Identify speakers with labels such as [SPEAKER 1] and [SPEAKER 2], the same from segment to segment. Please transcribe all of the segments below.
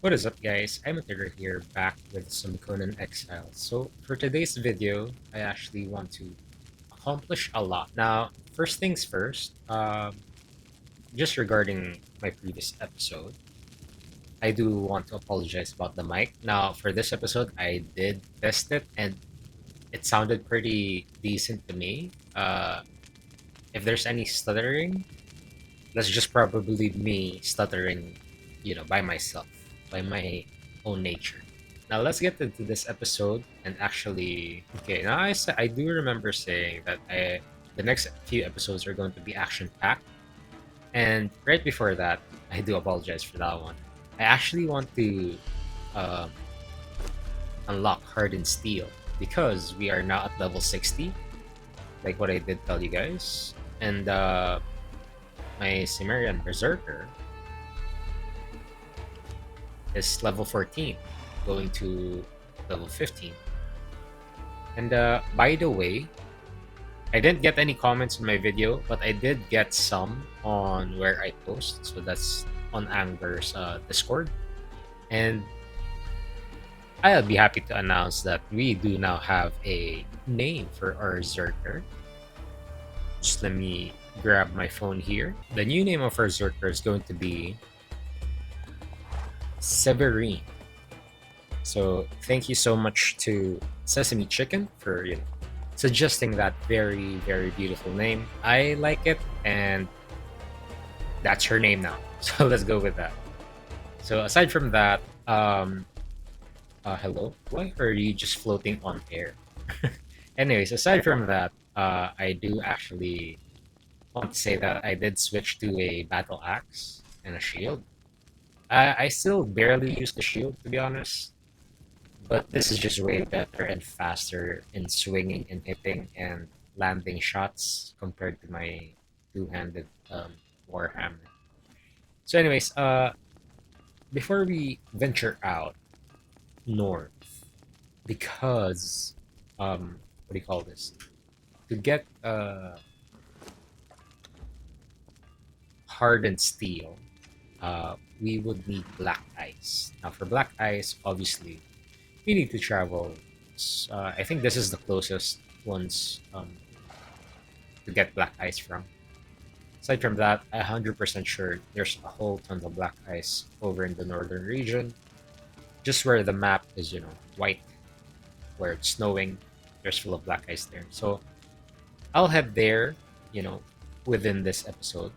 [SPEAKER 1] What is up, guys? I'm Atir here, back with some Conan Exiles. So, for today's video, I actually want to accomplish a lot. Now, first things first, just regarding my previous episode, I do want to apologize about the mic. Now, for this episode, I did test it and it sounded pretty decent to me. If there's any stuttering, that's just probably me stuttering, by myself, by my own nature. Now let's get into this episode and actually. Okay, now I do remember saying that the next few episodes are going to be action packed, and right before that, I do apologize for that one. I actually want to um, unlock Hardened Steel because we are now at level 60, like what I did tell you guys, and my Cimmerian Berserker is level 14, going to level 15. And by the way, I didn't get any comments in my video, but I did get some on where I post. So that's on Anger's Discord. And I'll be happy to announce that we do now have a name for our Zerker. Just let me grab my phone here. The new name of our Zerker is going to be Severine. So thank you so much to Sesame Chicken for suggesting that very beautiful name. I like it, and that's her name now. So let's go with that. So aside from that, hello. Why are you just floating on air? Anyways, aside from that, I do actually want to say that I did switch to a battle axe and a shield. I still barely use the shield, to be honest. But this is just way better and faster in swinging and hitting and landing shots compared to my two-handed Warhammer. So, anyways, before we venture out north, because what do you call this? To get hardened steel, we would need black ice. Now, for black ice, obviously, we need to travel. I think this is the closest ones to get black ice from. Aside from that, 100% sure there's a whole ton of black ice over in the northern region, just where the map is, white, where it's snowing. There's full of black ice there. So I'll head there, you know, within this episode.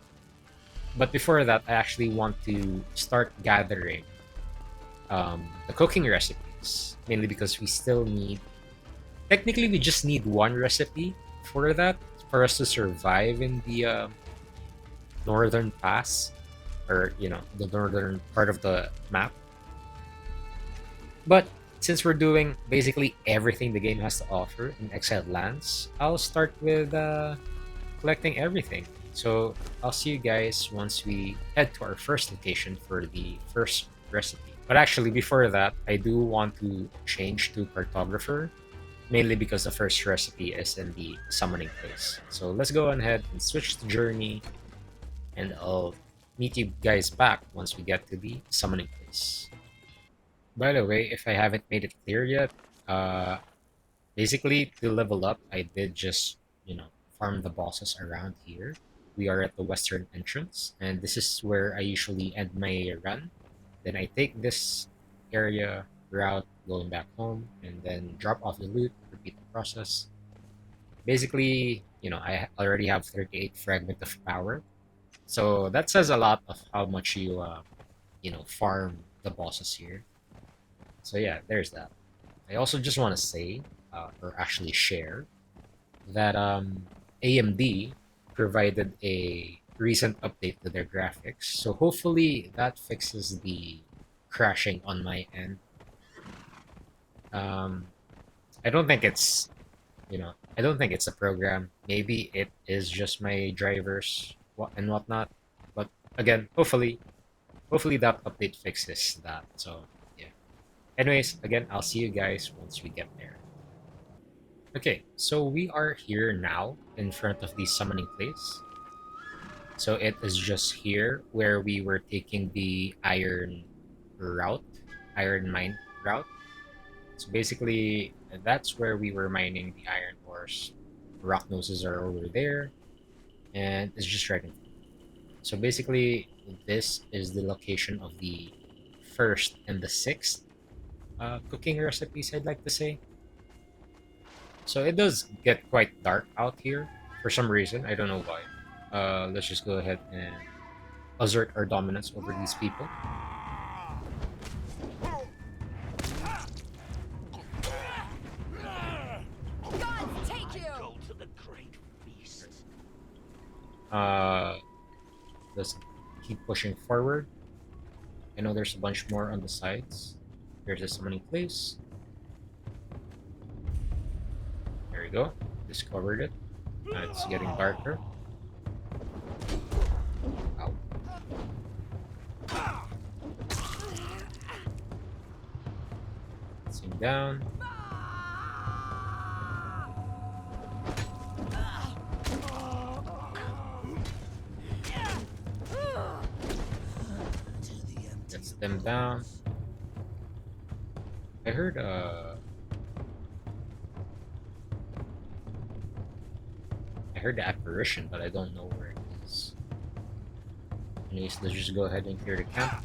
[SPEAKER 1] But before that, I actually want to start gathering the cooking recipes, mainly because we still need. Technically, we just need one recipe for that for us to survive in the northern pass, or the northern part of the map. But since we're doing basically everything the game has to offer in Exiled Lands, I'll start with collecting everything. So I'll see you guys once we head to our first location for the first recipe. But actually, before that, I do want to change to cartographer, mainly because the first recipe is in the summoning place. So let's go ahead and switch to journey, and I'll meet you guys back once we get to the summoning place. By the way, if I haven't made it clear yet, uh, basically to level up, I did just, farm the bosses around here. We are at the western entrance, and this is where I usually end my run. Then I take this area route going back home, and then drop off the loot, repeat the process. Basically, I already have 38 fragment of power, so that says a lot of how much you, farm the bosses here. So yeah, there's that. I also just want to say, or actually share, that AMD provided a recent update to their graphics. So hopefully that fixes the crashing on my end. Um, I don't think it's, I don't think it's a program. Maybe it is just my drivers and whatnot. But again, hopefully that update fixes that. So yeah. Anyways, again, I'll see you guys once we get there. Okay, so we are here now in front of the summoning place. So it is just here where we were taking the iron route, iron mine route. So basically, that's where we were mining the iron ores. Rock noses are over there, and it's just right in front. So basically, this is the location of the first and the sixth cooking recipes, I'd like to say. So it does get quite dark out here for some reason. I don't know why. Let's just go ahead and assert our dominance over these people.
[SPEAKER 2] Gods take you!
[SPEAKER 3] Go to the great feast.
[SPEAKER 1] Uh, let's keep pushing forward. I know there's a bunch more on the sides. There's a summoning place. There we go. Discovered it. It's getting darker. Ow. Let's him down. Gets them down. I heard the apparition, but I don't know where it is. Anyways, let's just go ahead and clear the camp.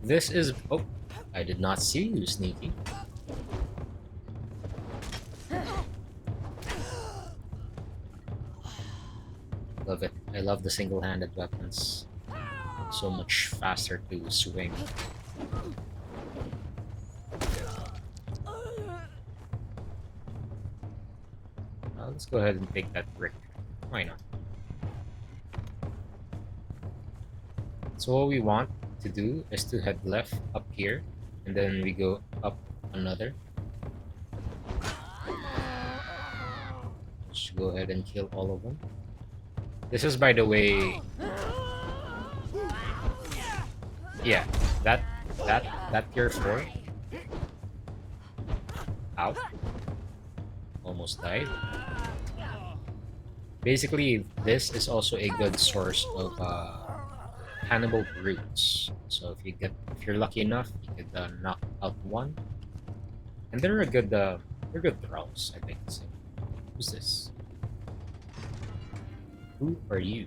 [SPEAKER 1] This is... Oh, I did not see you, Sneaky. Love it. I love the single-handed weapons. So much faster to swing. Let's go ahead and take that brick. Why not? So what we want to do is to head left up here, and then we go up another. Just go ahead and kill all of them. This is, by the way, yeah, that tier 4. Ow. Almost died. Basically, this is also a good source of cannibal brutes. So if you're lucky enough, you could knock out one. And they're good thralls, I think. So, who's this? Who are you?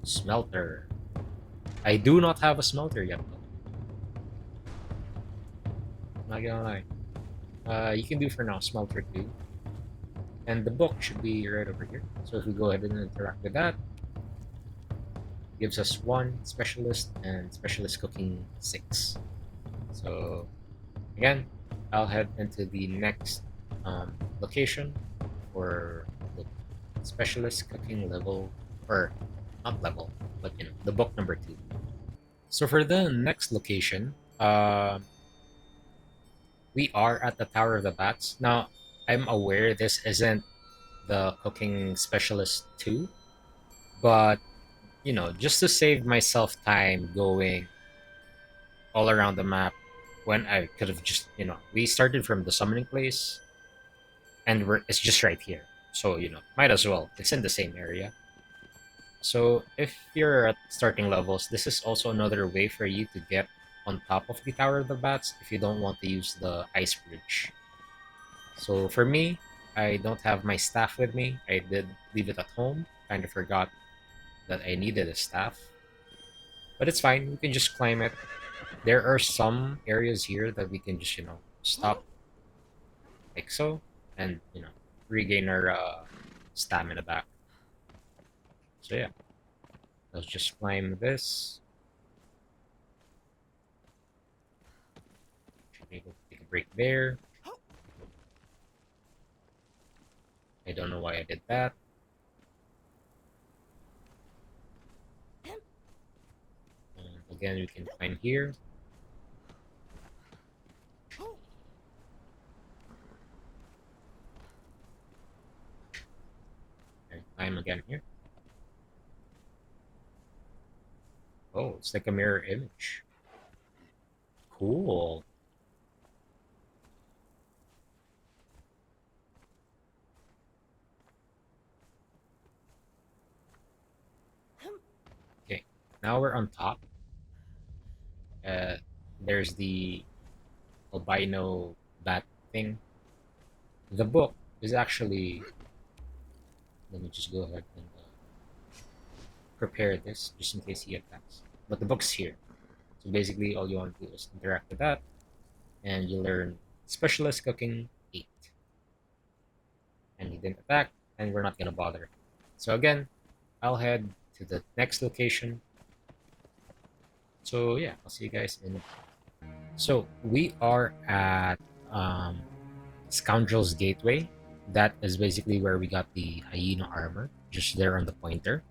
[SPEAKER 1] Smelter. I do not have a smelter yet, though. Not gonna lie. You can do for now smelter 2. And the book should be right over here. So if we go ahead and interact with that, it gives us 1 specialist and specialist cooking 6. So again, I'll head into the next location for the specialist cooking level, or not level, but the book number 2. So for the next location, we are at the Tower of the Bats. Now, I'm aware this isn't the cooking specialist 2, but just to save myself time going all around the map when I could have just, we started from the summoning place and it's just right here. So, might as well. It's in the same area. So if you're at starting levels, this is also another way for you to get on top of the Tower of the Bats if you don't want to use the ice bridge. So for me, I don't have my staff with me. I did leave it at home. Kind of forgot that I needed a staff. But it's fine. We can just climb it. There are some areas here that we can just, stop like so. And, regain our stamina back. So yeah. Let's just climb this. Should be able to take a break there. I don't know why I did that. And again, we can climb here. And climb again here. Oh, it's like a mirror image. Cool. Now we're on top. Uh, there's the albino bat thing. The book is actually. Let me just go ahead and prepare this just in case he attacks. But the book's here. So basically, all you want to do is interact with that, and you learn Specialist Cooking 8. And he didn't attack, and we're not gonna bother. So again, I'll head to the next location. So yeah, I'll see you guys in. So we are at Scoundrel's Gateway. That is basically where we got the hyena armor, just there on the pointer.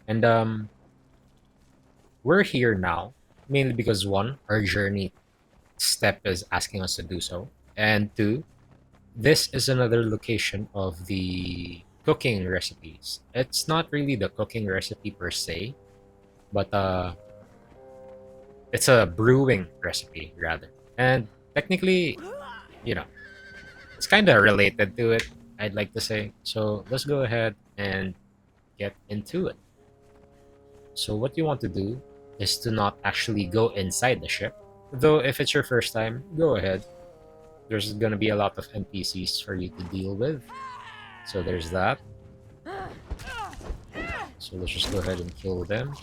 [SPEAKER 1] And we're here now mainly because one, our journey step is asking us to do so, and two, this is another location of the cooking recipes. It's not really the cooking recipe per se, but it's a brewing recipe rather. And technically, you know, it's kind of related to it, I'd like to say. So let's go ahead and get into it. So what you want to do is to not actually go inside the ship. Though if it's your first time, go ahead. There's gonna be a lot of NPCs for you to deal with. So there's that. So let's just go ahead and kill them.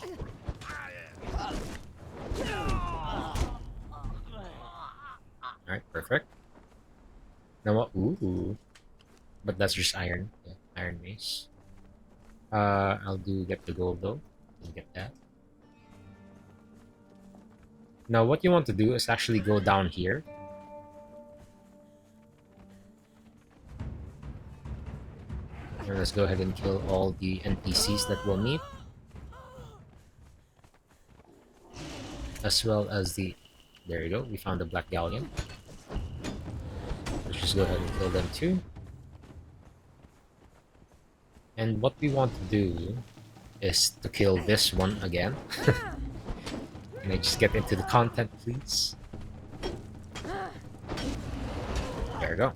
[SPEAKER 1] Alright, perfect. Now what? Ooh. But that's just iron. Yeah, iron mace. I'll get the gold though. I'll get that. Now what you want to do is actually go down here. And let's go ahead and kill all the NPCs that we'll meet. As well as the... There you go, we found the Black Galleon. Let's just go ahead and kill them too. And what we want to do is to kill this one again. Can I just get into the content, please? There we go.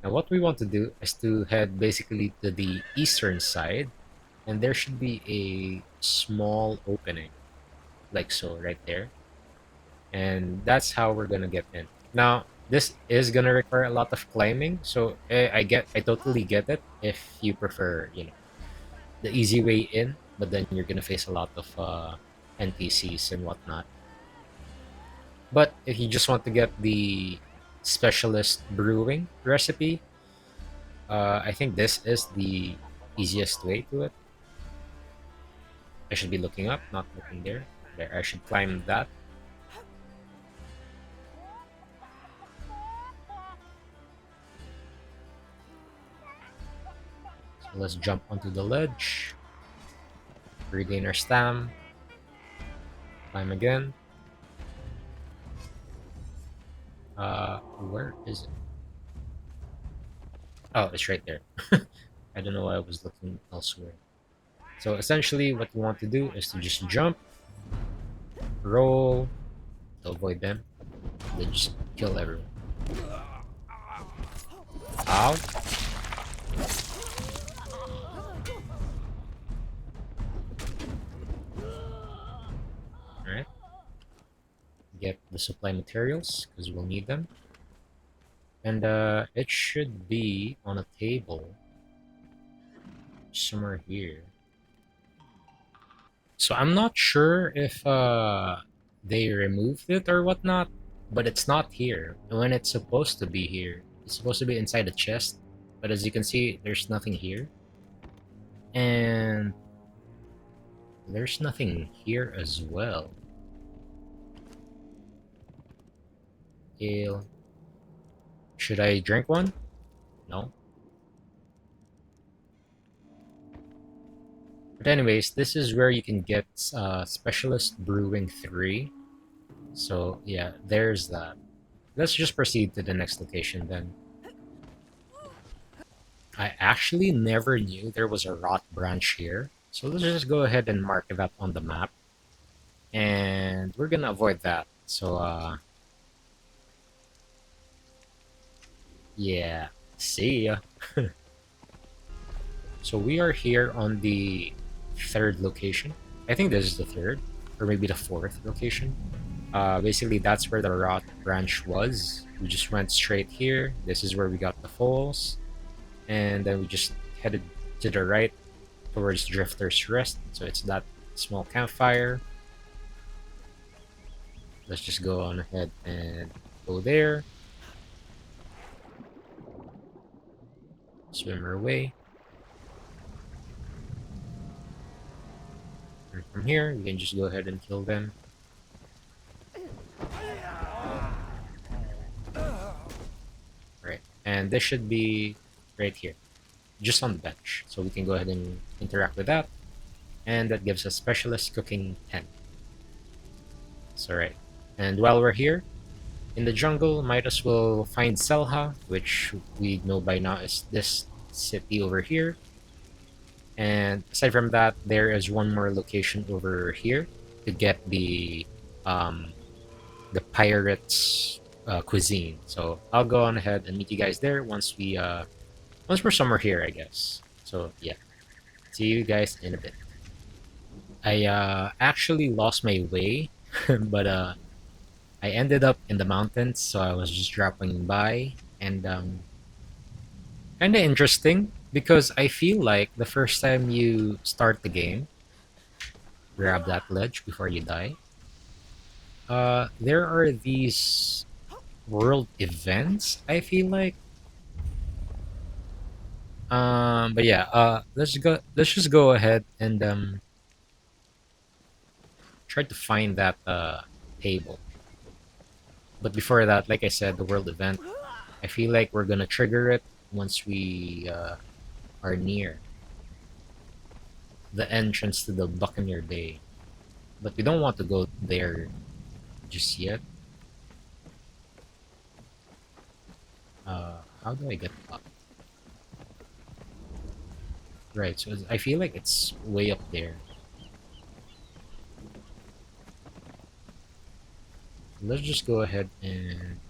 [SPEAKER 1] Now what we want to do is to head basically to the eastern side, and there should be a small opening, like so, right there. And that's how we're gonna get in. Now, this is gonna require a lot of climbing, so I totally get it if you prefer, the easy way in, but then you're gonna face a lot of NPCs and whatnot. But if you just want to get the specialist brewing recipe, I think this is the easiest way to it. I should be looking up, not looking there. There, I should climb that. So let's jump onto the ledge. Regain our stam. Climb again. Where is it? Oh, it's right there. I don't know why I was looking elsewhere. So essentially what you want to do is to just jump, roll, to avoid them, then just kill everyone. Ow. Alright. Get the supply materials, because we'll need them. And it should be on a table somewhere here. So I'm not sure if they removed it or whatnot, but it's not here. When it's supposed to be here, it's supposed to be inside the chest, but as you can see, there's nothing here. And there's nothing here as well. Ale. Should I drink one? No. But anyways, this is where you can get Specialist Brewing 3. So yeah, there's that. Let's just proceed to the next location then. I actually never knew there was a rot branch here. So let's just go ahead and mark it up on the map. And we're gonna avoid that. So yeah, see ya. So we are here on the third location. I think this is the third, or maybe the fourth location. Basically, that's where the Rot branch was. We just went straight here. This is where we got the falls, and then we just headed to the right towards Drifter's Rest. So it's that small campfire. Let's just go on ahead and go there. Swim our way. And from here, we can just go ahead and kill them. Right, and this should be right here, just on the bench. So we can go ahead and interact with that. And that gives us Specialist Cooking 10. So right. And while we're here, in the jungle, might as well find Selha, which we know by now is this city over here. And aside from that, there is one more location over here to get the pirates cuisine. So I'll go on ahead and meet you guys there once we're somewhere here, I guess. So yeah, see you guys in a bit. I actually lost my way, but I ended up in the mountains, so I was just dropping by, and kind of interesting because I feel like the first time you start the game, grab that ledge before you die. There are these world events. I feel like, but yeah, let's go. Let's just go ahead and try to find that table. But before that, like I said, the world event, I feel like we're gonna trigger it once we are near the entrance to the Buccaneer Bay. But we don't want to go there just yet. How do I get up? Right, so I feel like it's way up there. Let's just go ahead and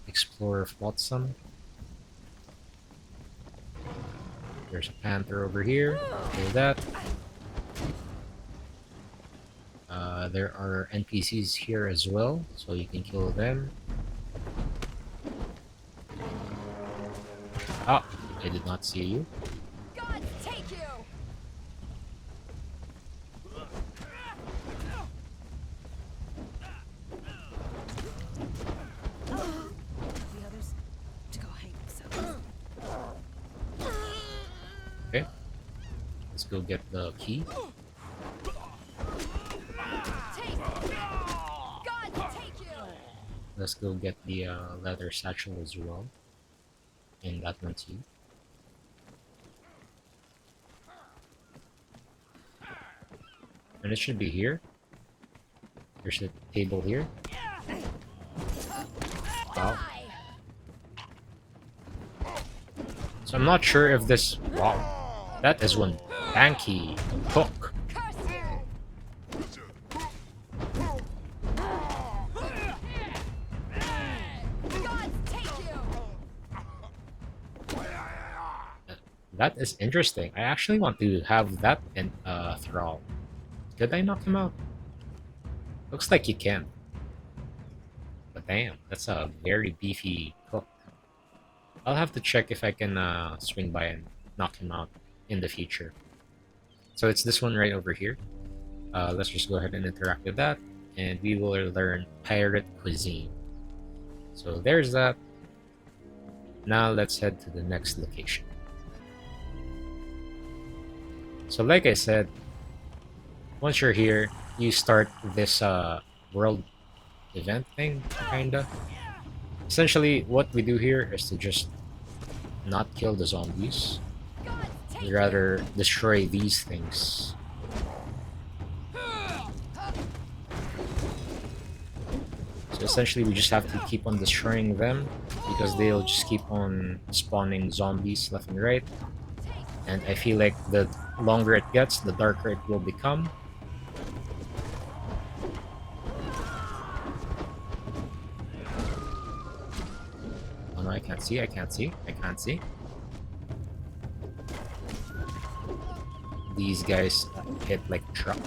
[SPEAKER 1] explore Flotsam. There's a panther over here. Kill that. There are NPCs here as well, so you can kill them. Ah, I did not see you.
[SPEAKER 2] Gods take you!
[SPEAKER 4] The others to go hang themselves.
[SPEAKER 1] Okay, let's go get the key.
[SPEAKER 2] Take! Gods take you!
[SPEAKER 1] Let's go get the leather satchel as well. And that one too. And it should be here. There's a table here. Wow. So I'm not sure if this... Wow. That is one tanky hook.
[SPEAKER 2] Curse you! Gods take you!
[SPEAKER 1] That is interesting. I actually want to have that in thrall. Did I knock him out? Looks like you can. But damn, that's a very beefy hook. I'll have to check if I can swing by and knock him out in the future. So it's this one right over here. Let's just go ahead and interact with that, and we will learn pirate cuisine. So there's that. Now let's head to the next location. So like I said, once you're here, you start this world event thing, kinda. Essentially, what we do here is to just not kill the zombies,
[SPEAKER 2] Gods take
[SPEAKER 1] rather destroy these things. So essentially, we just have to keep on destroying them because they'll just keep on spawning zombies left and right. And I feel like the longer it gets, the darker it will become. Oh no, I can't see, I can't see, I can't see. These guys hit like a truck.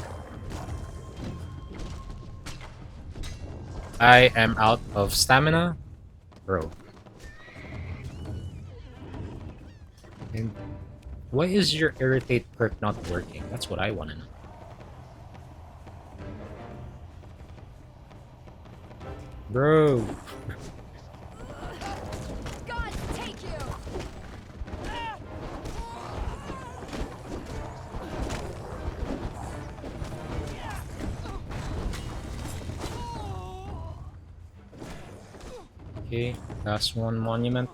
[SPEAKER 1] I am out of stamina, bro. And why is your irritate perk not working? That's what I want to know. Bro,
[SPEAKER 2] Gods take you!
[SPEAKER 1] okay, last one monument.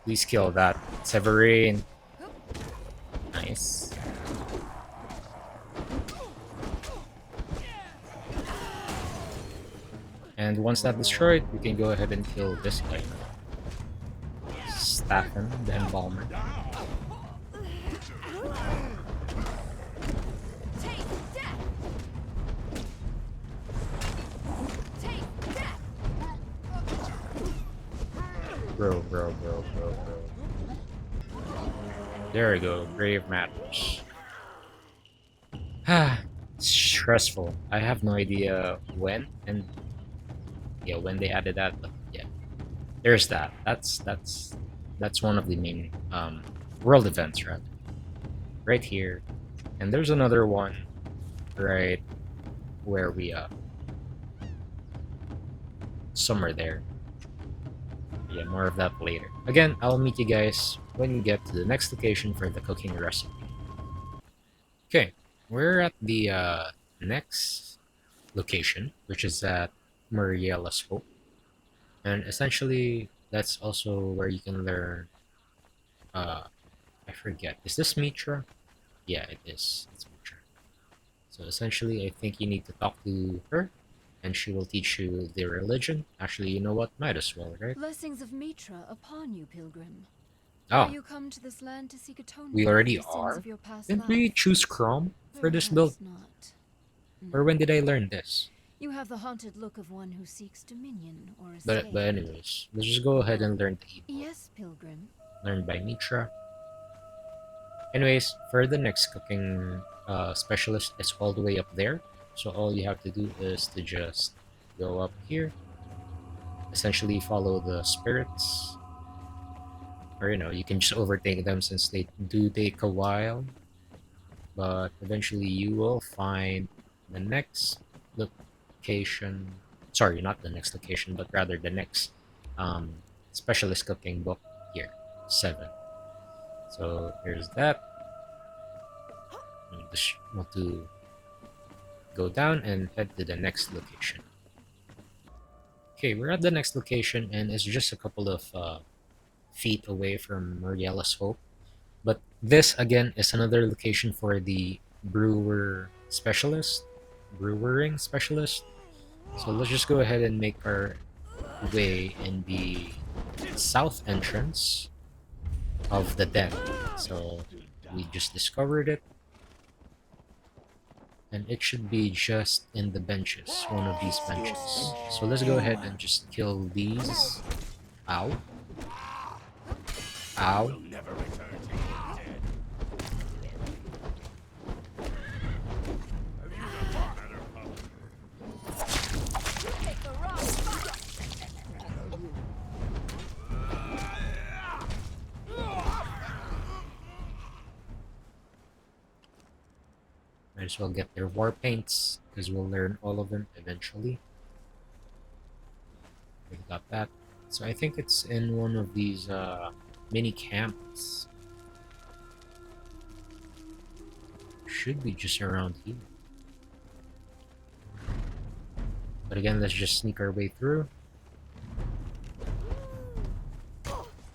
[SPEAKER 1] Please kill that. Severine. Nice. And once that's destroyed, we can go ahead and kill this guy. Staffen, the embalmer.
[SPEAKER 2] Take death! Take death!
[SPEAKER 1] Bro. There we go. Grave matters. It's stressful. I have no idea when and yeah, when they added that, but yeah. There's that. That's one of the main world events, right here. And there's another one right where we somewhere there. Yeah, more of that later. Again, I'll meet you guys when we get to the next location for the cooking recipe. Okay, we're at the next location, which is at Muriella's Hope. And essentially, that's also where you can learn, I forget, is this Mitra? Yeah, it is. It's Mitra. So essentially, I think you need to talk to her, and she will teach you the religion. Actually, you know what? Might as well, right?
[SPEAKER 4] Blessings of Mitra upon you, pilgrim.
[SPEAKER 1] Oh,
[SPEAKER 4] Are you come to this land to seek atonement
[SPEAKER 1] we
[SPEAKER 4] for
[SPEAKER 1] already
[SPEAKER 4] the sins
[SPEAKER 1] are?
[SPEAKER 4] of your past
[SPEAKER 1] Didn't we
[SPEAKER 4] lives?
[SPEAKER 1] choose Chrome for this build?
[SPEAKER 4] Perhaps not.
[SPEAKER 1] Or when did I learn this?
[SPEAKER 4] You have the haunted look of one who seeks dominion or escape.
[SPEAKER 1] But anyways, let's just go ahead and learn the evil.
[SPEAKER 4] Yes, pilgrim.
[SPEAKER 1] Learned by Mitra. Anyways, for the next cooking specialist, it's all the way up there. So all you have to do is to just go up here. Essentially follow the spirits. Or you can just overtake them since they do take a while. But eventually you will find the next location. Sorry, not the next location, but rather the next specialist cooking book here, 7. So here's that. You just want to go down and head to the next location. Okay, we're at the next location, and it's just a couple of feet away from Muriella's Hope. But this again is another location for the brewing specialist. So let's just go ahead and make our way in the south entrance of the den. So we just discovered it, and it should be just in the benches, one of these benches. So let's go ahead and just kill these. Ow. Ow.
[SPEAKER 3] Never return to you dead.
[SPEAKER 2] Take the wrong spot!
[SPEAKER 1] Might as well get their war paints, because we'll learn all of them eventually. We got that. So I think it's in one of these mini camps. Should be just around here. But again, let's just sneak our way through.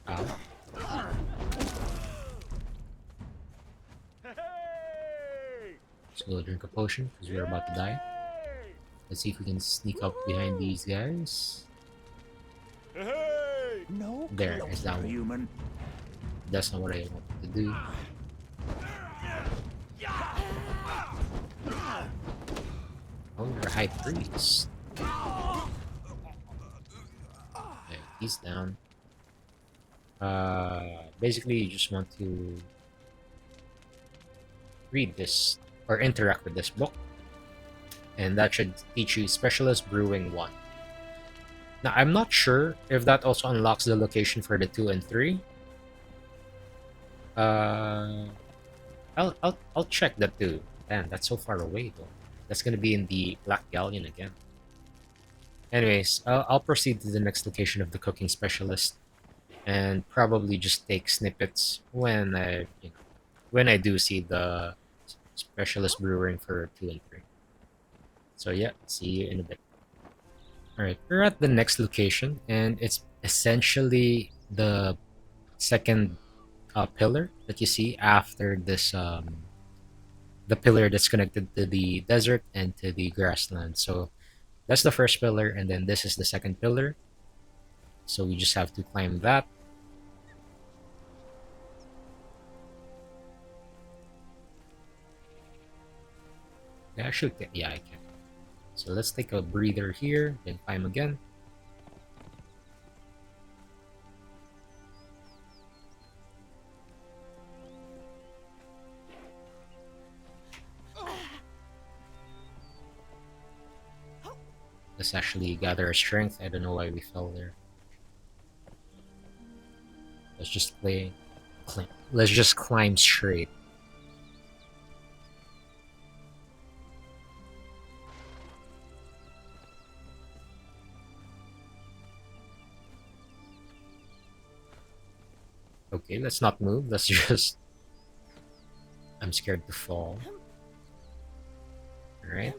[SPEAKER 1] Ow. Let's go drink a potion, because we're about to die. Let's see if we can sneak up behind these guys.
[SPEAKER 3] No,
[SPEAKER 1] There, is that one.
[SPEAKER 3] human.
[SPEAKER 1] That's not what I wanted to do. Oh, you're a high priest. these down. Basically, you just want to read this or interact with this book, and that should teach you Specialist Brewing 1. Now, I'm not sure if that also unlocks the location for the 2 and 3. I'll check that too. Damn, that's so far away though. That's gonna be in the Black Galleon again. Anyways, I'll proceed to the next location of the cooking specialist, and probably just take snippets when when I do see the specialist brewing for 2 and 3. So yeah, see you in a bit. All right, we're at the next location, and it's essentially the second pillar that you see after this the pillar that's connected to the desert and to the grassland. So that's the first pillar, and then this is the second pillar. So we just have to climb that. Actually, yeah, I can. So let's take a breather here, then climb again. Let's actually gather our strength. I don't know why we fell there. Let's just let's just climb straight. Okay, let's not move. Let's just... I'm scared to fall. Alright.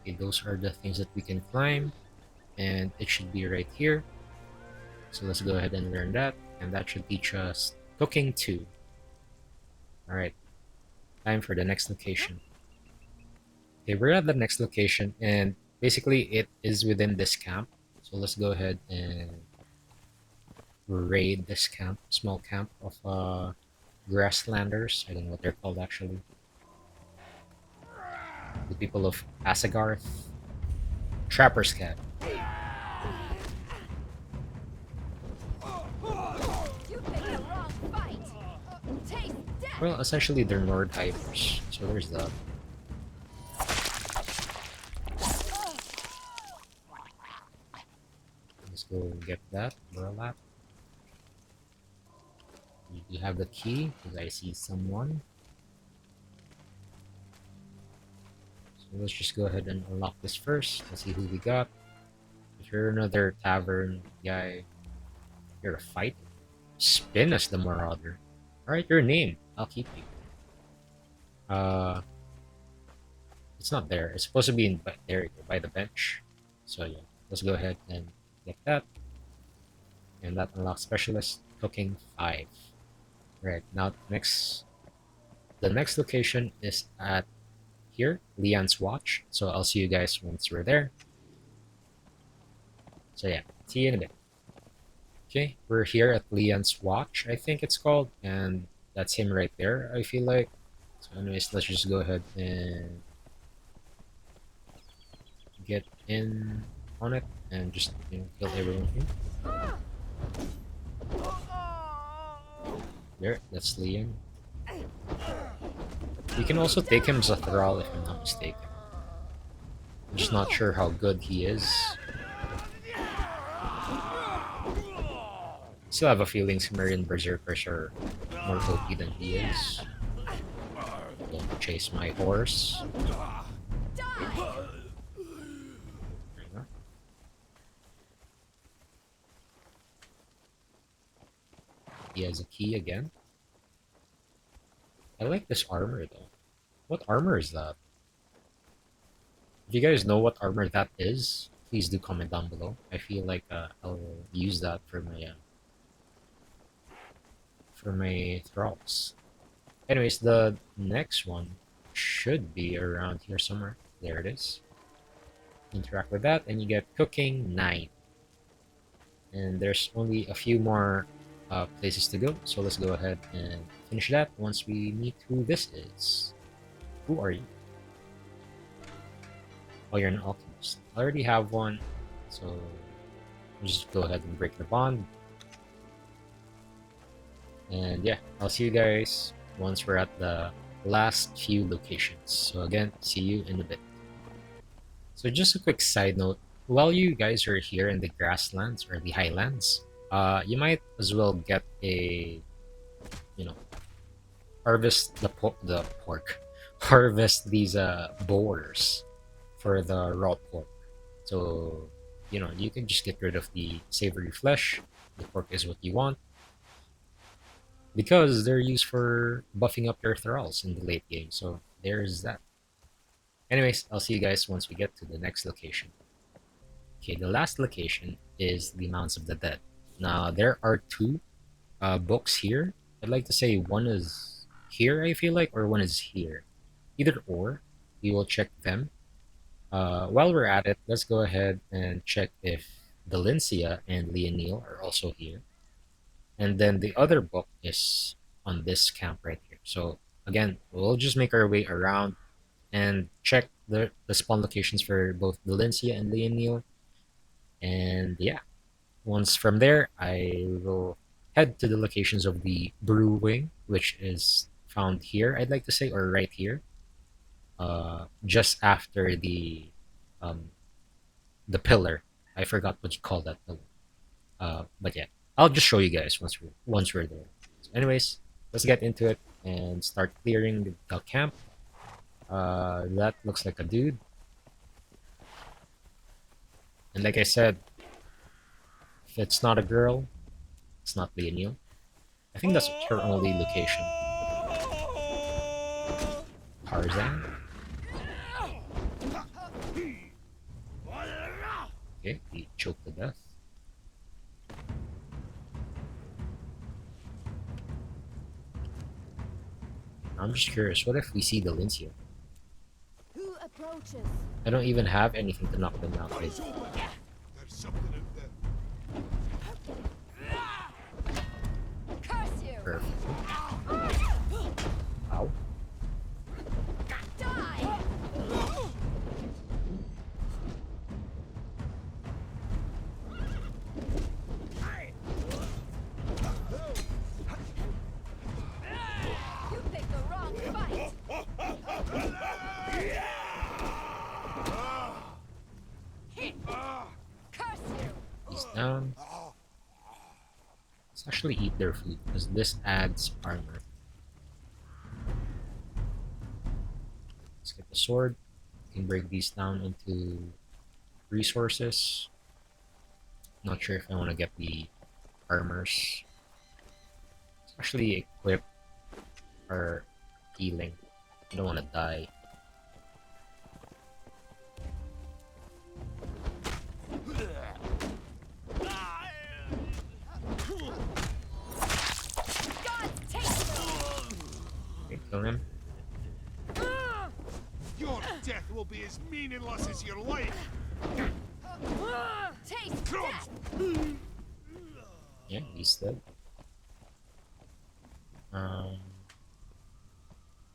[SPEAKER 1] Okay, those are the things that we can climb. And it should be right here. So let's go ahead and learn that. And that should teach us cooking 2. Alright. Time for the next location. Okay, we're at the next location, and basically it is within this camp. So let's go ahead and raid this camp, small camp of grasslanders. I don't know what they're called actually. The people of Asagarth. Trapper's Cat.
[SPEAKER 2] You picked the wrong fight. Taste death.
[SPEAKER 1] Well, essentially they're Nord Hypers. So there's that. Let's go get that burlap. You have the key because I see someone. So let's just go ahead and unlock this first. Let's see who we got. If you're another tavern guy, you're a fight. Spin as the Marauder. Alright, your name. I'll keep you. It's not there. It's supposed to be in there you go, by the bench. So yeah, let's go ahead and get that. And that unlocks specialist cooking 5. Right, now the next location is at here, Leon's Watch. So I'll see you guys once we're there. So yeah, see you in a bit. Okay, we're here at Leon's Watch, I think it's called, and that's him right there, I feel like. So anyways, let's just go ahead and get in on it and just kill everyone here. There, that's Leon. You can also take him as a thrall if I'm not mistaken. I'm just not sure how good he is. Still have a feeling Sumerian Berserkers are more OP than he is. Don't chase my horse.
[SPEAKER 2] Die.
[SPEAKER 1] There you go. He has a key again. I like this armor though. What armor is that? If you guys know what armor that is, please do comment down below. I feel like I'll use that for my thralls. Anyways, the next one should be around here somewhere. There it is. Interact with that, and you get cooking 9. And there's only a few more places to go, so let's go ahead and finish that once we meet who this is. Who are you? Oh, you're an alchemist. I already have one, so I'll just go ahead and break the bond. And yeah, I'll see you guys once we're at the last few locations. So again, see you in a bit. So just a quick side note, while you guys are here in the grasslands or the highlands, you might as well get a, you know, harvest the pork, harvest these boars for the raw pork. So, you can just get rid of the savory flesh. The pork is what you want because they're used for buffing up your thralls in the late game. So there's that. Anyways, I'll see you guys once we get to the next location. Okay, the last location is the Mounds of the Dead. Now there are two books here. I'd like to say one is here, I feel like, or one is here. Either or, we will check them. While we're at it, let's go ahead and check if Valencia and Leonil are also here. And then the other book is on this camp right here. So again, we'll just make our way around and check the spawn locations for both Valencia and Leonil. And yeah, once from there, I will head to the locations of the brewing, which is found here, I'd like to say, or right here, just after um, the pillar. I forgot what you call that pillar. But yeah, I'll just show you guys once we're there. So anyways, let's get into it and start clearing the camp. That looks like a dude, and like I said, if it's not a girl, it's not Leonil. I think that's her only location. Tarzan. Okay, he choked to death. I'm just curious, what if we see the Valencia?
[SPEAKER 2] Who approaches?
[SPEAKER 1] I don't even have anything to knock them out with.
[SPEAKER 3] There's something out there.
[SPEAKER 2] Curse you!
[SPEAKER 1] Perfect. Ow.
[SPEAKER 2] Die! You picked the wrong fight! Curse you!
[SPEAKER 1] He's down. Let's actually eat their food because this adds armor. Let's get the sword. We can break these down into resources. Not sure if I want to get the armors. Let's actually equip our healing. I don't want to die.
[SPEAKER 2] God take you!
[SPEAKER 1] Okay, kill him.
[SPEAKER 3] Your death will be as meaningless as your life.
[SPEAKER 2] Taste death!
[SPEAKER 1] Yeah, he's dead.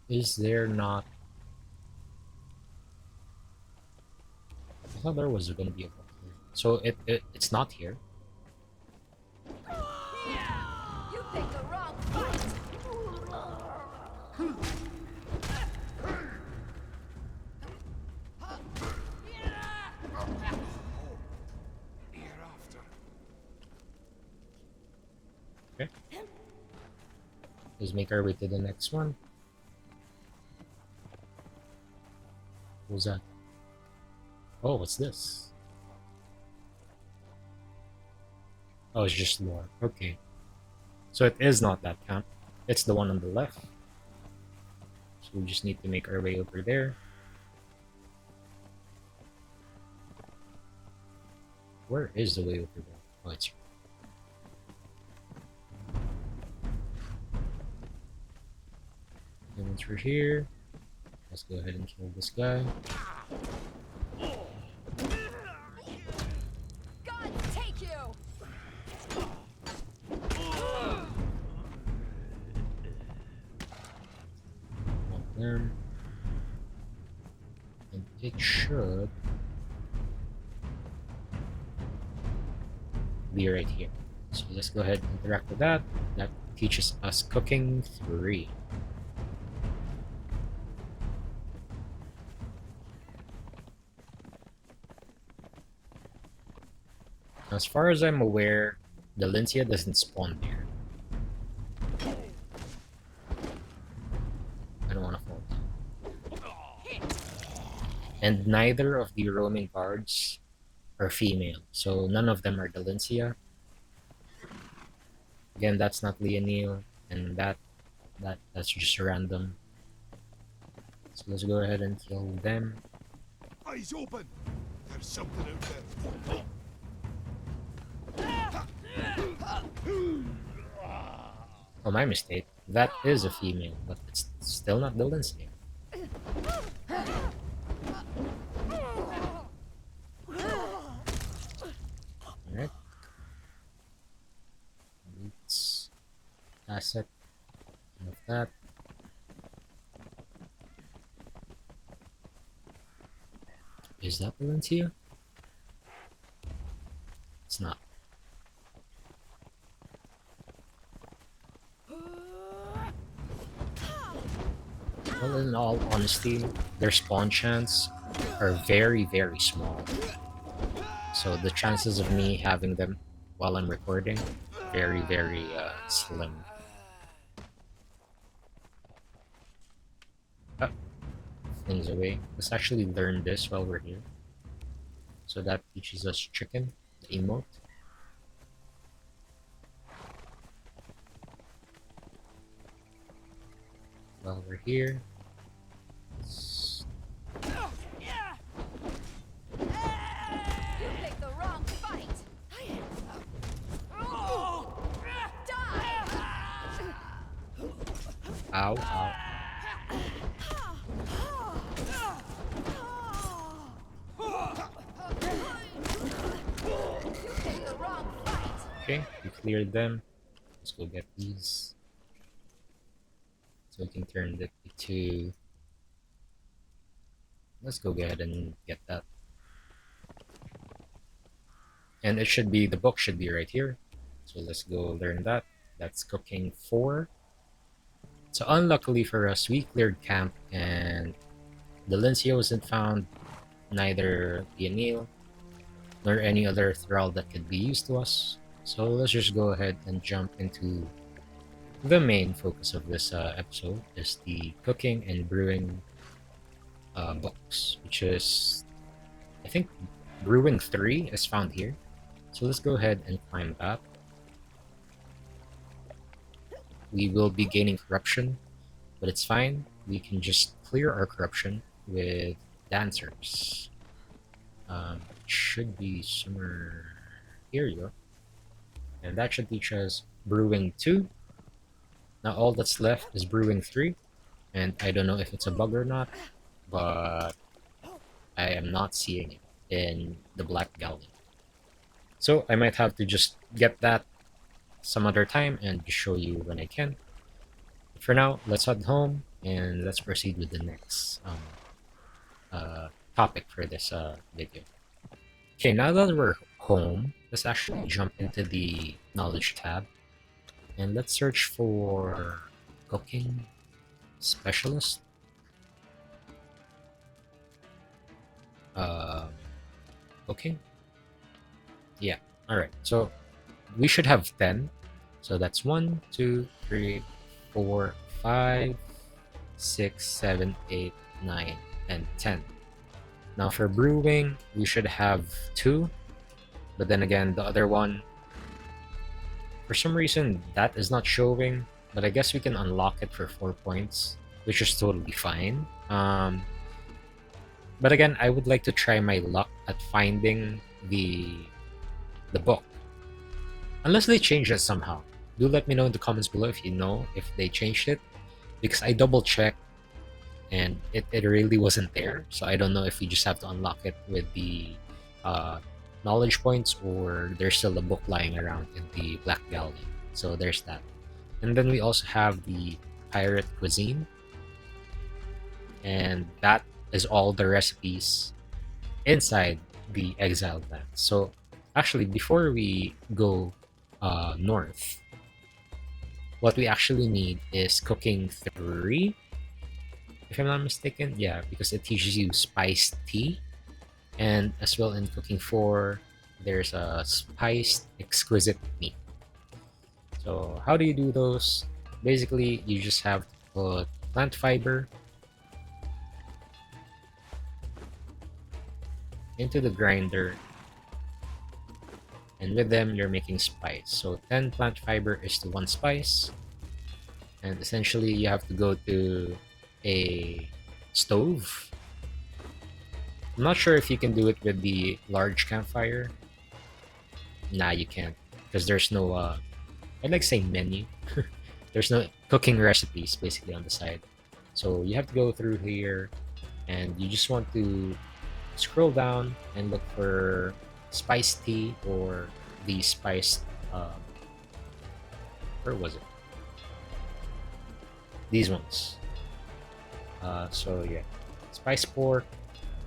[SPEAKER 1] Is there not? I thought there was going to be a book here. So it's not here.
[SPEAKER 2] You picked the wrong fight!
[SPEAKER 3] Hereafter.
[SPEAKER 1] Okay. Let's make our way to the next one. What was that? Oh, what's this? Oh, it's just lore. Okay. So it is not that camp. It's the one on the left. So we just need to make our way over there. Where is the way over there? Oh, it's here. And once we're here, let's go ahead and kill this guy.
[SPEAKER 2] God take you!
[SPEAKER 1] Want them. And it should be right here. So let's go ahead and interact with that. That teaches us cooking 3. As far as I'm aware, the Lincia doesn't spawn there. I don't want to fall down. And neither of the roaming guards are female, so none of them are Delincia. Again, that's not Leonil, and that's just random. So let's go ahead and kill them.
[SPEAKER 3] Eyes open! There's something out there.
[SPEAKER 1] Oh, my mistake. That is a female, but it's still not Delincia. Alright. Let's asset of that. Is that Valencia? It's not. Well, in all honesty, their spawn chance are very, very small. So the chances of me having them while I'm recording, very, very slim. Oh, things away. Let's actually learn this while we're here. So that teaches us chicken, the emote. While we're here,
[SPEAKER 2] You picked the wrong fight. Die.
[SPEAKER 1] ow, ow.
[SPEAKER 2] You picked the wrong fight.
[SPEAKER 1] Okay, we cleared them. Let's go get these. So we can turn the to. Let's go ahead and get that. And it should be, the book should be right here. So let's go learn that. That's cooking 4. So unluckily for us, we cleared camp and the Lincia wasn't found, neither the Anil, nor any other thrall that could be used to us. So let's just go ahead and jump into the main focus of this episode, is the cooking and brewing books, which is, I think, brewing 3 is found here. So let's go ahead and climb that. We will be gaining corruption, but it's fine. We can just clear our corruption with dancers. It should be somewhere here. You go. And that should teach us brewing 2. Now all that's left is brewing 3, and I don't know if it's a bug or not, but I am not seeing it in the Black Galleon. So I might have to just get that some other time and show you when I can. But for now, let's head home and let's proceed with the next topic for this video. Okay, now that we're home, let's actually jump into the knowledge tab and let's search for cooking specialist. Cooking? Yeah, alright. So we should have 10. So that's 1, 2, 3, 4, 5, 6, 7, 8, 9, and 10. Now for brewing, we should have 2. But then again, the other one, for some reason, that is not showing. But I guess we can unlock it for 4 points, which is totally fine. But again, I would like to try my luck at finding the book. Unless they change it somehow. Do let me know in the comments below if you know if they changed it. Because I double checked and it really wasn't there. So I don't know if we just have to unlock it with the knowledge points, or there's still a book lying around in the Black Galleon. So there's that. And then we also have the pirate cuisine. And that is all the recipes inside the Exiled Lands. So actually, before we go north, what we actually need is cooking 3, if I'm not mistaken. Yeah, because it teaches you spiced tea, and as well in cooking 4, there's a spiced exquisite meat. So how do you do those? Basically, you just have to put plant fiber into the grinder, and with them you're making spice. So 10 plant fiber is to 1 spice, and essentially you have to go to a stove. I'm not sure if you can do it with the large campfire. Nah, you can't, because there's no I'd like say menu. There's no cooking recipes basically on the side. So you have to go through here, and you just want to scroll down and look for spiced tea or the spiced where was it? These ones. So yeah, spiced pork,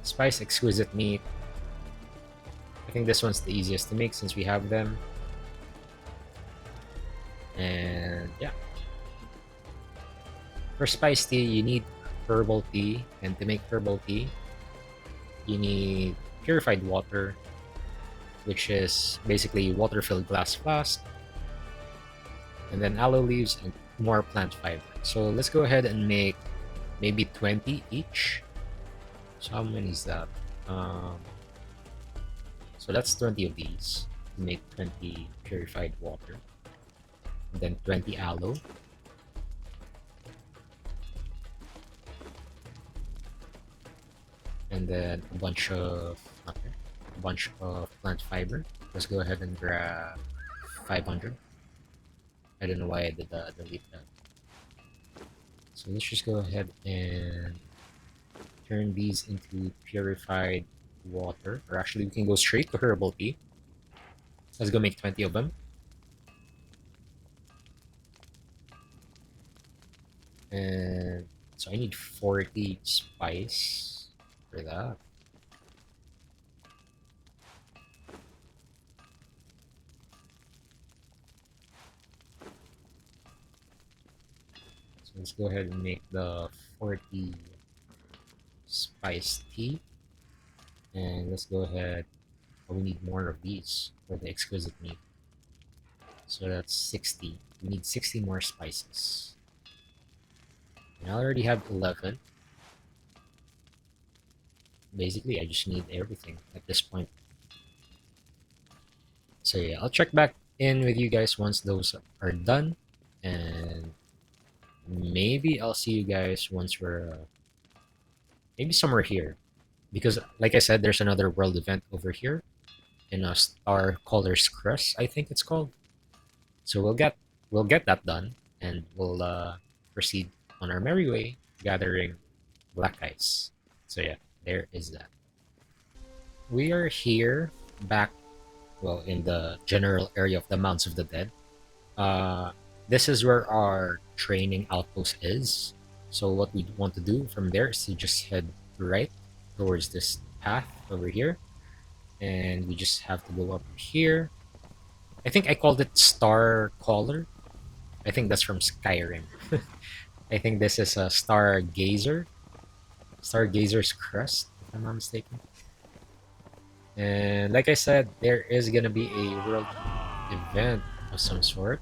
[SPEAKER 1] spiced exquisite meat. I think this one's the easiest to make since we have them. And yeah, for spiced tea, you need herbal tea, and to make herbal tea, you need purified water, which is basically water-filled glass flask, and then aloe leaves and more plant fiber. So let's go ahead and make maybe 20 each. So how many is that? So that's 20 of these to make 20 purified water, and then 20 aloe, and then a bunch of plant fiber. Let's go ahead and grab 500. I don't know why I did delete that. So let's just go ahead and turn these into purified water, or actually we can go straight to herbal tea. Let's go make 20 of them. And so I need 40 spice for that. So let's go ahead and make the 40 spice tea. And let's go ahead. Oh, we need more of these for the exquisite meat. So that's 60. We need 60 more spices. And I already have 11. Basically, I just need everything at this point. So yeah, I'll check back in with you guys once those are done. And maybe I'll see you guys once we're maybe somewhere here. Because like I said, there's another world event over here in a Star Caller's Crest, I think it's called. So we'll get that done, and we'll proceed on our merry way, gathering black ice. So yeah, there is that. We are here, back, well, in the general area of the Mounds of the Dead. Uh, this is where our training outpost is. So what we want to do from there is to just head right towards this path over here, and we just have to go up here. I think I called it Star Caller. I think that's from Skyrim. I think this is a Stargazer's Crest, if I'm not mistaken. And like I said, there is gonna be a world event of some sort.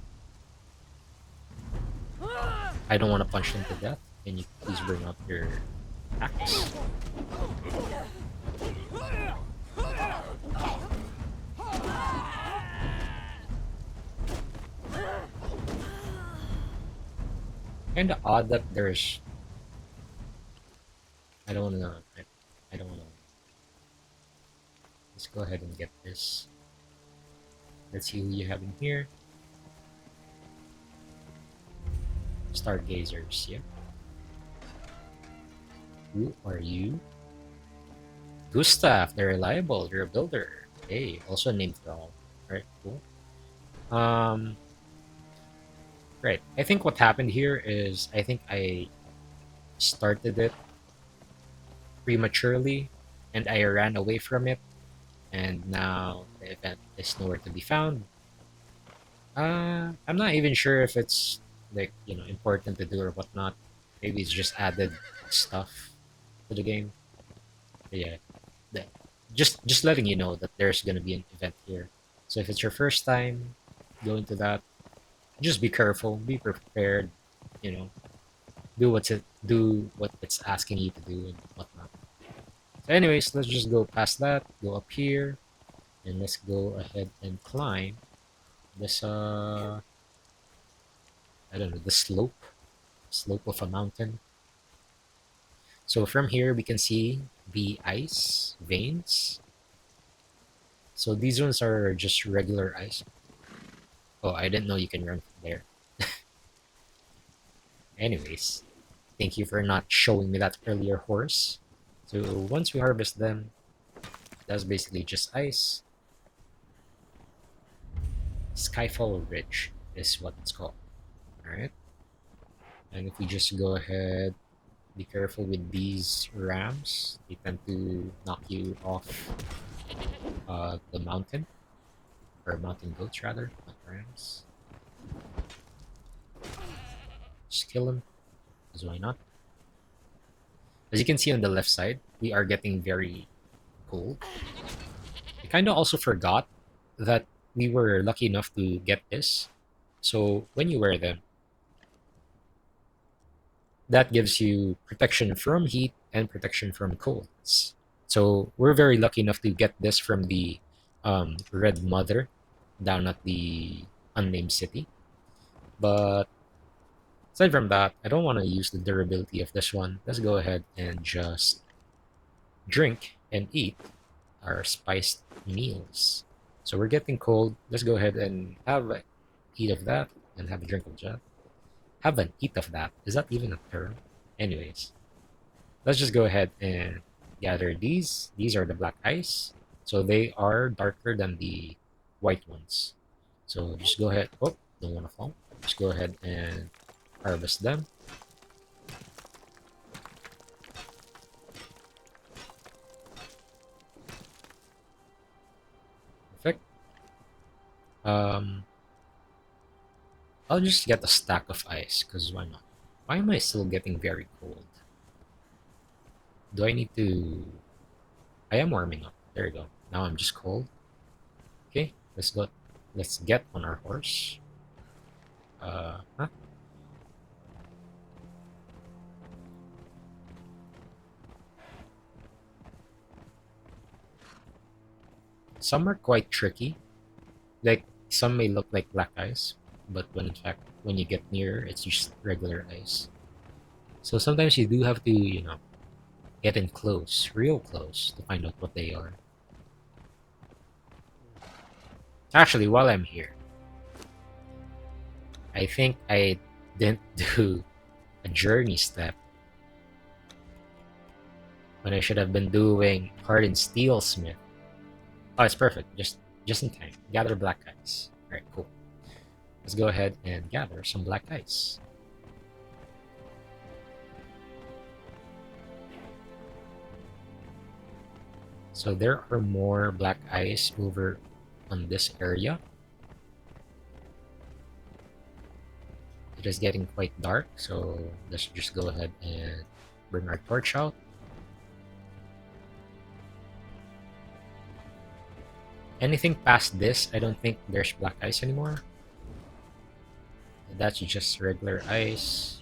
[SPEAKER 1] I don't want to punch them to death. Can you please bring up your axe? Kinda odd that there's. I don't wanna know. I don't wanna. Let's go ahead and get this. Let's see who you have in here. Stargazers, yeah. Who are you? Gustav, they're reliable. You're a builder. Hey, also named Thrall. Alright, cool. Um, right. I think what happened here is I think I started it prematurely and I ran away from it, and now the event is nowhere to be found. I'm not even sure if it's like, important to do or whatnot. Maybe it's just added stuff to the game. But yeah, the, just letting you know that there's gonna be an event here. So if it's your first time going to that, just be careful, be prepared, you know, do what it's asking you to do and whatnot. So anyways, let's just go past that, go up here, and let's go ahead and climb this I don't know, the slope of a mountain. So from here we can see the ice veins. So these ones are just regular ice. Oh, I didn't know you can run from there. Anyways, thank you for not showing me that earlier, horse. So once we harvest them, that's basically just ice. Skyfall Ridge is what it's called. Alright. And if we just go ahead, be careful with these rams. They tend to knock you off the mountain. Or mountain goats rather, not rams. Just kill them, because why not? As you can see on the left side, we are getting very cold. I kind of also forgot that we were lucky enough to get this. So when you wear them, that gives you protection from heat and protection from colds. So we're very lucky enough to get this from the Red Mother down at the unnamed city. But aside from that, I don't want to use the durability of this one. Let's go ahead and just drink and eat our spiced meals. So we're getting cold. Let's go ahead and have a eat of that and have a drink of that. Have an eat of that. Is that even a term? Anyways, let's just go ahead and gather these. These are the black ice. So they are darker than the white ones. So just go ahead. Oh, don't want to fall. Just go ahead and harvest them. Perfect. Um, I'll just get a stack of ice, because why not? Why am I still getting very cold? Do I need to... I am warming up. There you go. Now I'm just cold. Okay, let's go. Let's get on our horse. Huh? Some are quite tricky. Like, some may look like black ice, but when in fact, when you get near, it's just regular ice. So sometimes you do have to, get in close, real close, to find out what they are. Actually, while I'm here, I think I didn't do a journey step when I should have been doing Hardened Steelsmith. Oh, it's perfect. Just in time. Gather black ice. Alright, cool. Let's go ahead and gather some black ice. So there are more black ice over on this area. It is getting quite dark, so let's just go ahead and bring our torch out. Anything past this, I don't think there's black ice anymore. That's just regular ice.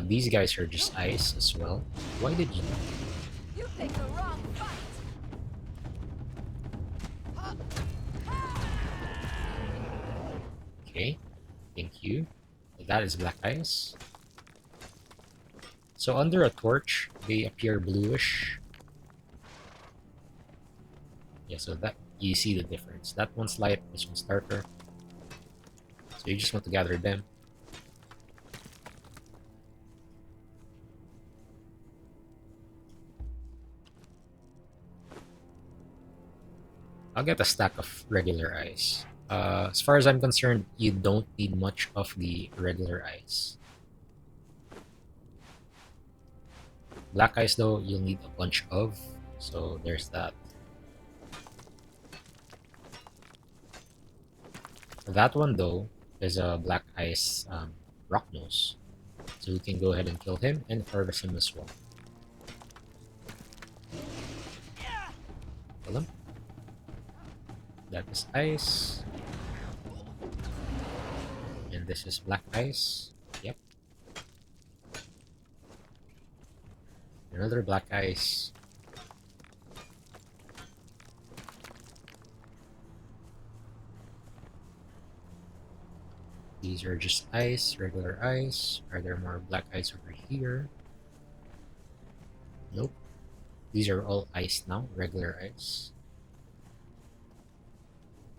[SPEAKER 1] These guys are just ice as well. Why did you...
[SPEAKER 2] You picked the wrong fight.
[SPEAKER 1] Okay, thank you. That is black ice. So under a torch, they appear bluish. Yeah, so that you see the difference. That one's light, this one's darker. So you just want to gather them. I'll get a stack of regular ice. As far as I'm concerned, you don't need much of the regular ice. Black ice though, you'll need a bunch of, so there's that. That one though is a black ice rock nose, so we can go ahead and kill him and harvest him as well. Kill him. That is ice. And this is black ice. Yep. Another black ice. These are just ice, regular ice. Are there more black ice over here? Nope. These are all ice now, regular ice.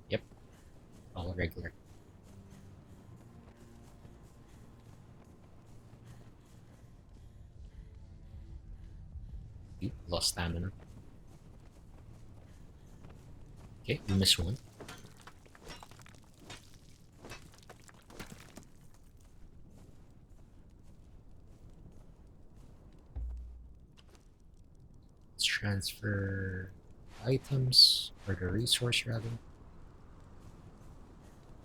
[SPEAKER 1] Yep, all regular. Oop, lost stamina. Okay, we missed one. Let's transfer items, or the resource rather.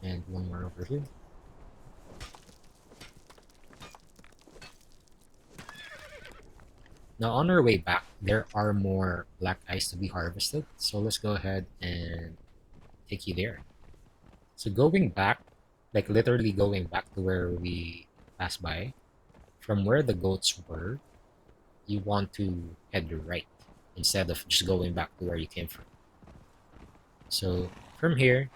[SPEAKER 1] And one more over here. Now on our way back, there are more black ice to be harvested. So let's go ahead and take you there. So going back, like literally going back to where we passed by, from where the goats were, you want to head right instead of just going back to where you came from. So from here,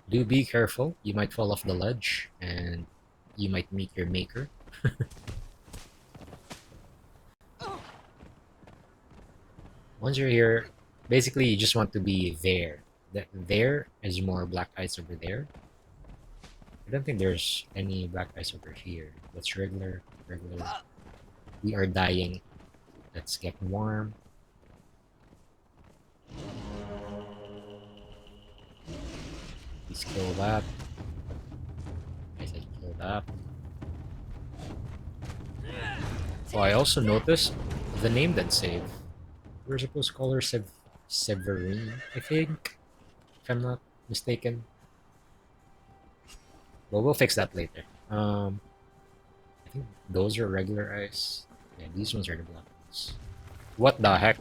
[SPEAKER 1] do be careful. You might fall off the ledge and you might meet your maker. Once you're here, basically you just want to be there. There is more black ice over there. I don't think there's any black ice over here. That's regular. We are dying. Let's get warm. Please kill that. I said kill that. Oh, I also noticed the name that save. We're supposed to call her Severine, I think, if I'm not mistaken. Well, we'll fix that later. I think those are regular ice. Yeah, these ones are the black ones. What the heck?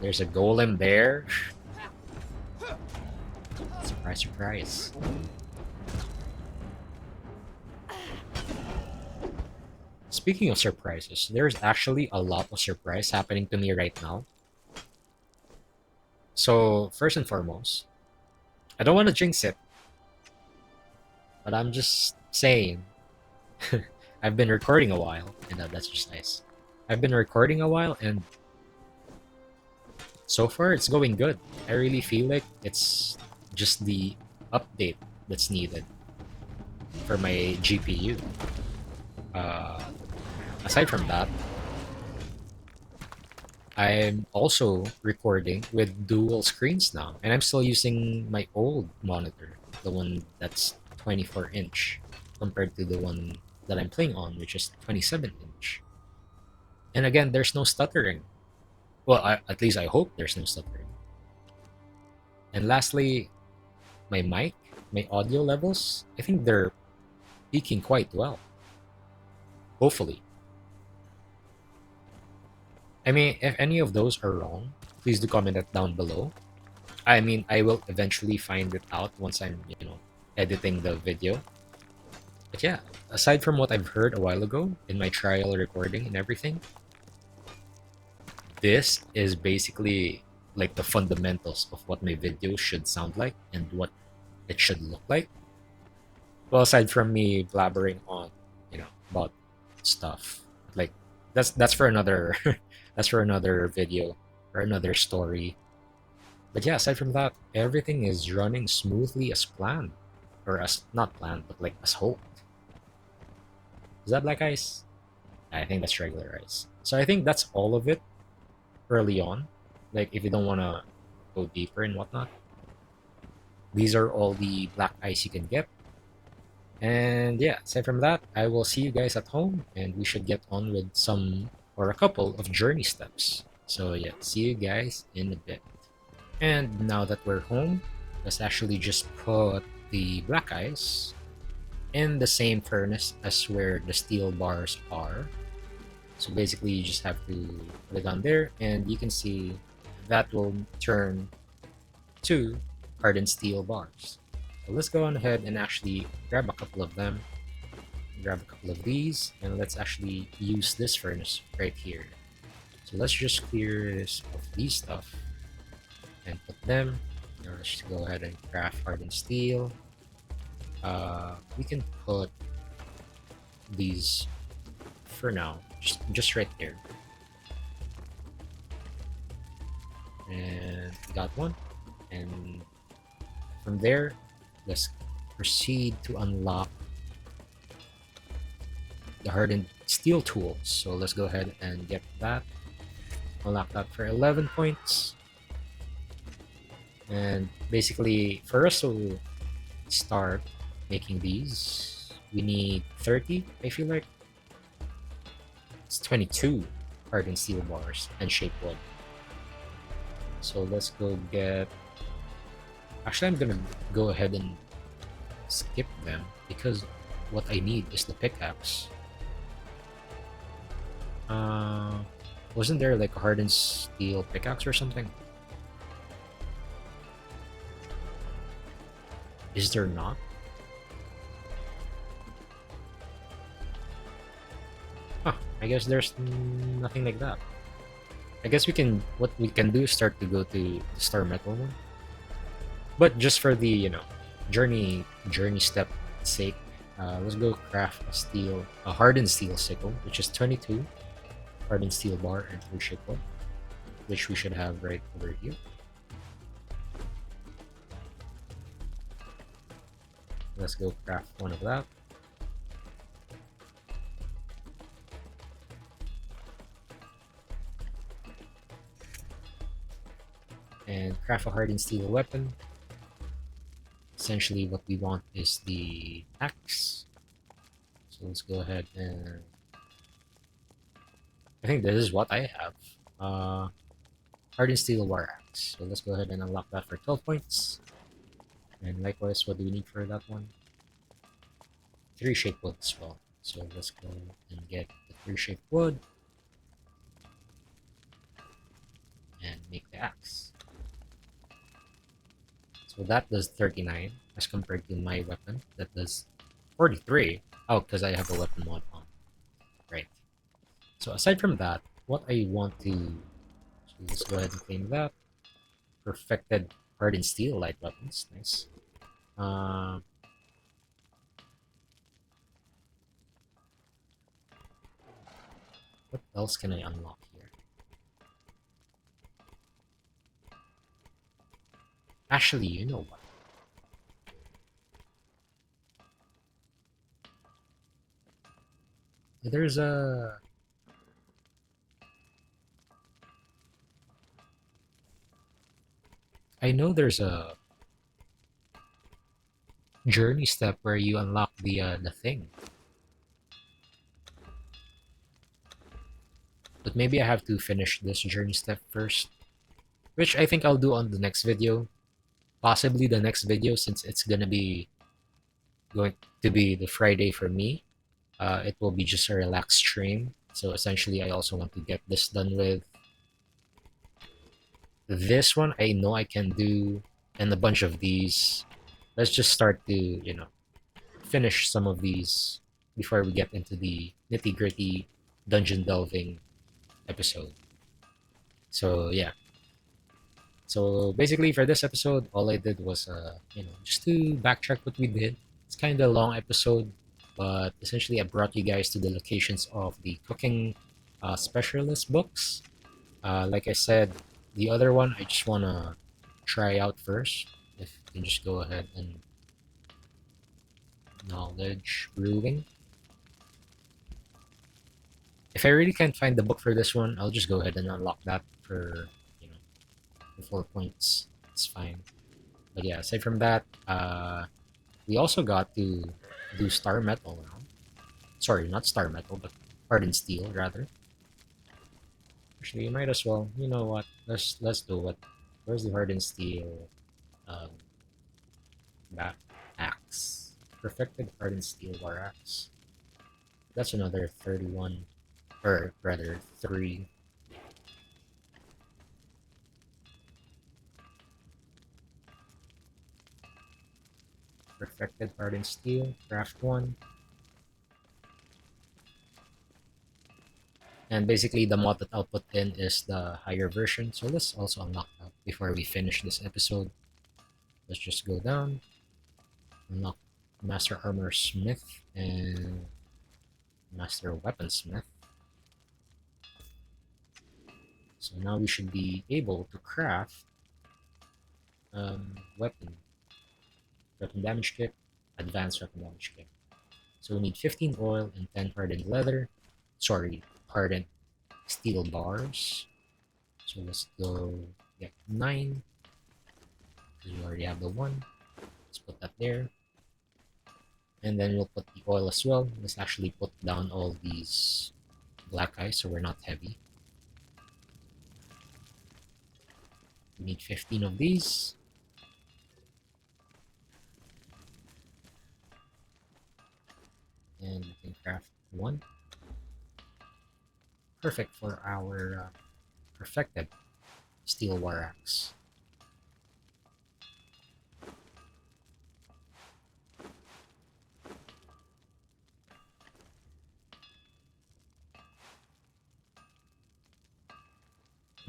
[SPEAKER 1] There's a golem there. Surprise, surprise. Speaking of surprises, there's actually a lot of surprise happening to me right now. So, first and foremost, I don't want to jinx it, but I'm just saying, I've been recording a while, and that's just nice. I've been recording a while, and so far it's going good. I really feel like it's just the update that's needed for my GPU. Aside from that, I'm also recording with dual screens now, and I'm still using my old monitor, the one that's 24-inch, compared to the one that I'm playing on, which is 27-inch. And again, there's no stuttering. Well, at least I hope there's no stuttering. And lastly, my mic, my audio levels, I think they're peaking quite well. Hopefully. I mean, if any of those are wrong, please do comment it down below. I mean, I will eventually find it out once I'm, editing the video. But yeah, aside from what I've heard a while ago in my trial recording and everything, this is basically like the fundamentals of what my video should sound like and what it should look like. Well, aside from me blabbering on, about stuff, like that's for another that's for another video or another story. But yeah, aside from that, everything is running smoothly as planned, or as not planned, but like as hoped. Is that black ice? I think that's regular ice. So I think that's all of it early on. Like if you don't want to go deeper and whatnot, these are all the black ice you can get. And yeah, aside from that, I will see you guys at home, and we should get on with some or a couple of journey steps. So yeah, see you guys in a bit. And now that we're home, let's actually just put the black ice in the same furnace as where the steel bars are. So basically you just have to put it on there and you can see that will turn to hardened steel bars. So let's go on ahead and actually grab a couple of them, grab a couple of these, and let's actually use this furnace right here. So let's just clear this of these stuff and put them. Now let's just go ahead and craft hardened steel. We can put these for now, just right there. And got one. And from there, let's proceed to unlock the hardened steel tools. So let's go ahead and get that. Unlock that for 11 points. And basically, for us to start making these, we need 30, I feel like. It's 22 hardened steel bars and shape wood. So let's go get... Actually, I'm gonna go ahead and skip them because what I need is the pickaxe. Wasn't there like a hardened steel pickaxe or something? Is there not? Huh, I guess there's nothing like that. I guess what we can do is start to go to the star metal one. But just for the, journey step sake, let's go craft a hardened steel sickle, which is 22 hardened steel bar and 3 shape wood, which we should have right over here. Let's go craft one of that. And craft a hardened steel weapon. Essentially what we want is the axe. So let's go ahead and... I think this is what I have. Hardened steel war axe. So let's go ahead and unlock that for 12 points. And likewise, what do we need for that one? 3 shape wood as well. So let's go and get the 3 shape wood. And make the axe. So that does 39 as compared to my weapon. That does 43. Oh, because I have a weapon mod on. Right. So aside from that, what I want to... So let's go ahead and claim that. Perfected hardened steel light weapons. Nice. What else can I unlock here? Actually, you know what? There's a... I know there's a journey step where you unlock the thing. But maybe I have to finish this journey step first, which I think I'll do on the next video. Possibly the next video, since it's gonna be going to be the Friday for me. It will be just a relaxed stream. So essentially, I also want to get this done with. This one, I know I can do, and a bunch of these. Let's just start to, finish some of these before we get into the nitty-gritty dungeon delving episode. So yeah. So basically for this episode, all I did was, just to backtrack what we did. It's kind of a long episode, but essentially I brought you guys to the locations of the cooking specialist books. Like I said, the other one I just want to try out first. If you can just go ahead and knowledge brewing. If I really can't find the book for this one, I'll just go ahead and unlock that for, the 4 points. It's fine. But yeah, aside from that, we also got to do star metal now. Sorry, not star metal, but hardened steel rather. Actually, you might as well. You know what? Let's do it. Where's the hardened steel? Um, Back axe. Perfected hardened steel war axe. That's another 31, or rather 3. Perfected hardened steel. Craft 1. And basically the mod that I'll put in is the higher version. So let's also unlock that before we finish this episode. Let's just go down, unlock Master Armor Smith and Master Weaponsmith. So now we should be able to craft weapon damage kit, advanced weapon damage kit. So we need 15 oil and 10 hardened leather. Sorry, hardened steel bars. So let's go get 9 because we already have the 1. Let's put that there. And then we'll put the oil as well. Let's actually put down all these black ice so we're not heavy. We need 15 of these. And we can craft 1. Perfect for our perfected steel war axe.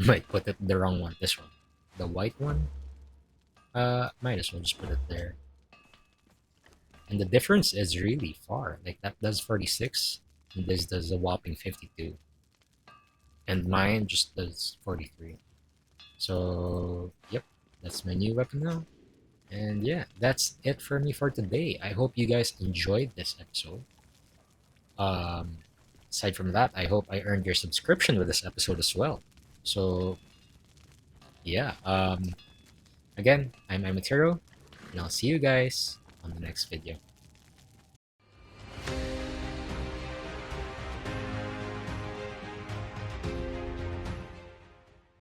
[SPEAKER 1] Might put it the wrong one, this one. The white one? Might as well just put it there. And the difference is really far. Like that does 46, and this does a whopping 52. And mine just does 43. So, yep, that's my new weapon now. And yeah, that's it for me for today. I hope you guys enjoyed this episode. Um, Aside from that, I hope I earned your subscription with this episode as well. So, yeah, again, I'm Amatero, and I'll see you guys on the next video.